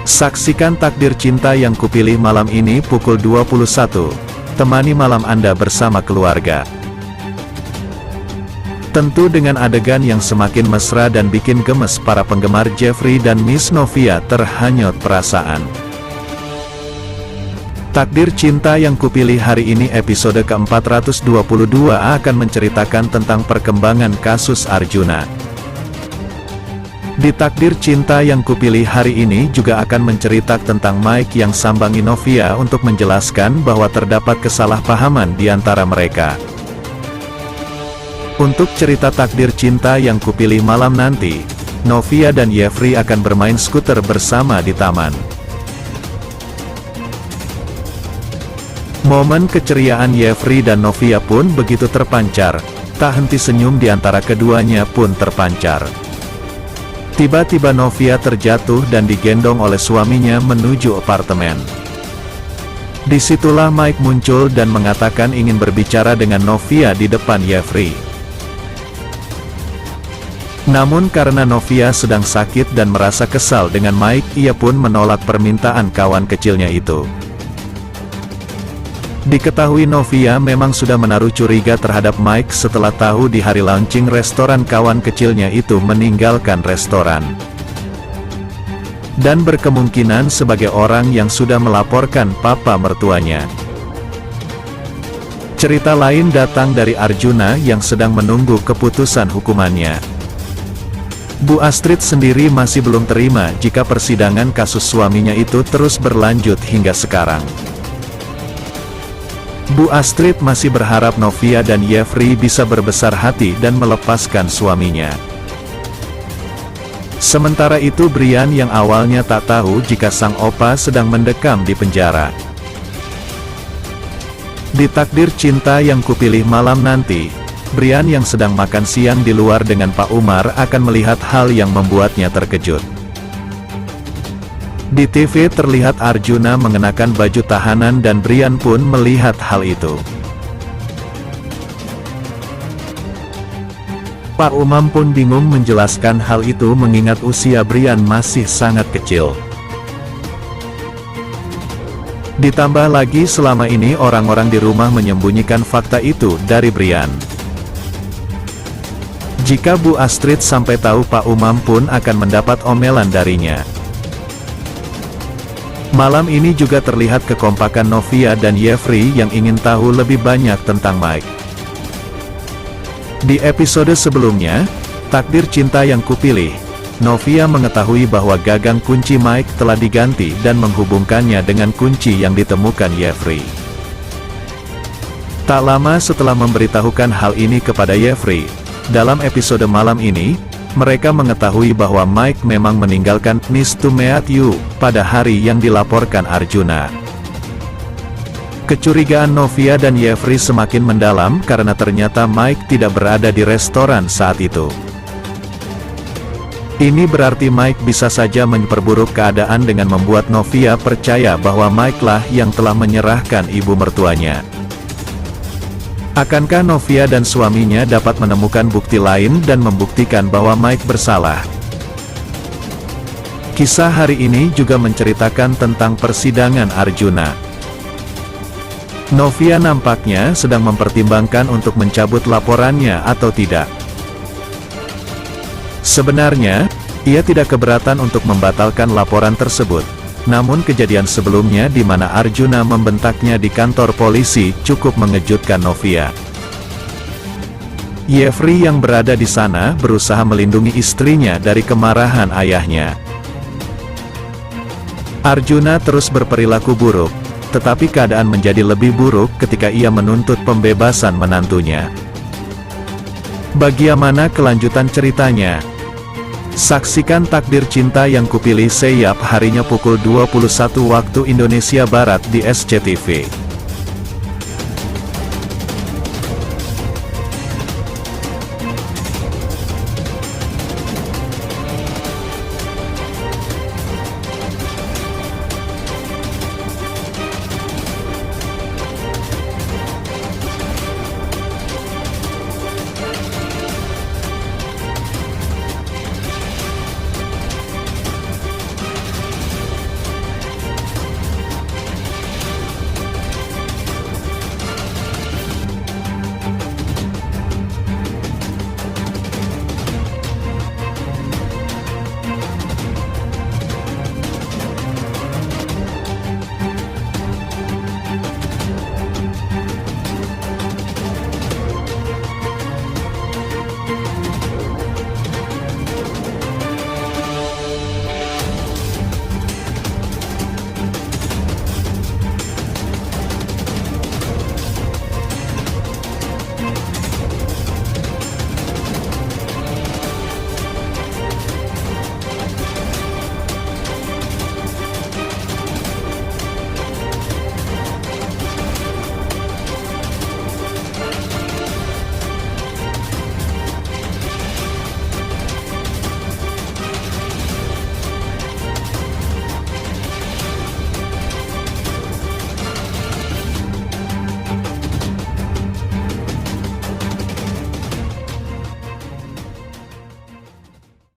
Saksikan Takdir Cinta Yang Kupilih malam ini pukul 21. Temani malam Anda bersama keluarga. Tentu dengan adegan yang semakin mesra dan bikin gemes para penggemar Jeffrey dan Miss Novia terhanyut perasaan. Takdir Cinta Yang Kupilih hari ini episode ke-422 akan menceritakan tentang perkembangan kasus Arjuna. Di Takdir Cinta Yang Kupilih hari ini juga akan menceritakan tentang Mike yang sambangi Novia untuk menjelaskan bahwa terdapat kesalahpahaman di antara mereka. Untuk cerita Takdir Cinta Yang Kupilih malam nanti, Novia dan Jeffrey akan bermain skuter bersama di taman. Momen keceriaan Jeffrey dan Novia pun begitu terpancar, tak henti senyum di antara keduanya pun terpancar. Tiba-tiba Novia terjatuh dan digendong oleh suaminya menuju apartemen. Disitulah Mike muncul dan mengatakan ingin berbicara dengan Novia di depan Jeffrey. Namun karena Novia sedang sakit dan merasa kesal dengan Mike, ia pun menolak permintaan kawan kecilnya itu. Diketahui Novia memang sudah menaruh curiga terhadap Mike setelah tahu di hari launching restoran kawan kecilnya itu meninggalkan restoran. Dan berkemungkinan sebagai orang yang sudah melaporkan papa mertuanya. Cerita lain datang dari Arjuna yang sedang menunggu keputusan hukumannya. Bu Astrid sendiri masih belum terima jika persidangan kasus suaminya itu terus berlanjut hingga sekarang. Bu Astrid masih berharap Novia dan Jeffrey bisa berbesar hati dan melepaskan suaminya. Sementara itu Brian yang awalnya tak tahu jika sang opa sedang mendekam di penjara. Di Takdir Cinta Yang Kupilih malam nanti, Brian yang sedang makan siang di luar dengan Pak Umar akan melihat hal yang membuatnya terkejut. Di TV terlihat Arjuna mengenakan baju tahanan dan Brian pun melihat hal itu. Pak Umar pun bingung menjelaskan hal itu mengingat usia Brian masih sangat kecil. Ditambah lagi selama ini orang-orang di rumah menyembunyikan fakta itu dari Brian. Jika Bu Astrid sampai tahu, Pak Umar pun akan mendapat omelan darinya. Malam ini juga terlihat kekompakan Novia dan Jeffrey yang ingin tahu lebih banyak tentang Mike. Di episode sebelumnya, Takdir Cinta Yang Kupilih, Novia mengetahui bahwa gagang kunci Mike telah diganti dan menghubungkannya dengan kunci yang ditemukan Jeffrey. Tak lama setelah memberitahukan hal ini kepada Jeffrey, dalam episode malam ini, mereka mengetahui bahwa Mike memang meninggalkan Nice to meet you pada hari yang dilaporkan Arjuna. Kecurigaan Novia dan Jeffrey semakin mendalam karena ternyata Mike tidak berada di restoran saat itu. Ini berarti Mike bisa saja memperburuk keadaan dengan membuat Novia percaya bahwa Mike lah yang telah menyerahkan ibu mertuanya. Akankah Novia dan suaminya dapat menemukan bukti lain dan membuktikan bahwa Mike bersalah? Kisah hari ini juga menceritakan tentang persidangan Arjuna. Novia nampaknya sedang mempertimbangkan untuk mencabut laporannya atau tidak. Sebenarnya, ia tidak keberatan untuk membatalkan laporan tersebut. Namun kejadian sebelumnya di mana Arjuna membentaknya di kantor polisi cukup mengejutkan Novia. Jeffrey yang berada di sana berusaha melindungi istrinya dari kemarahan ayahnya. Arjuna terus berperilaku buruk, tetapi keadaan menjadi lebih buruk ketika ia menuntut pembebasan menantunya. Bagaimana kelanjutan ceritanya? Saksikan Takdir Cinta Yang Kupilih setiap harinya pukul 21 waktu Indonesia Barat di SCTV.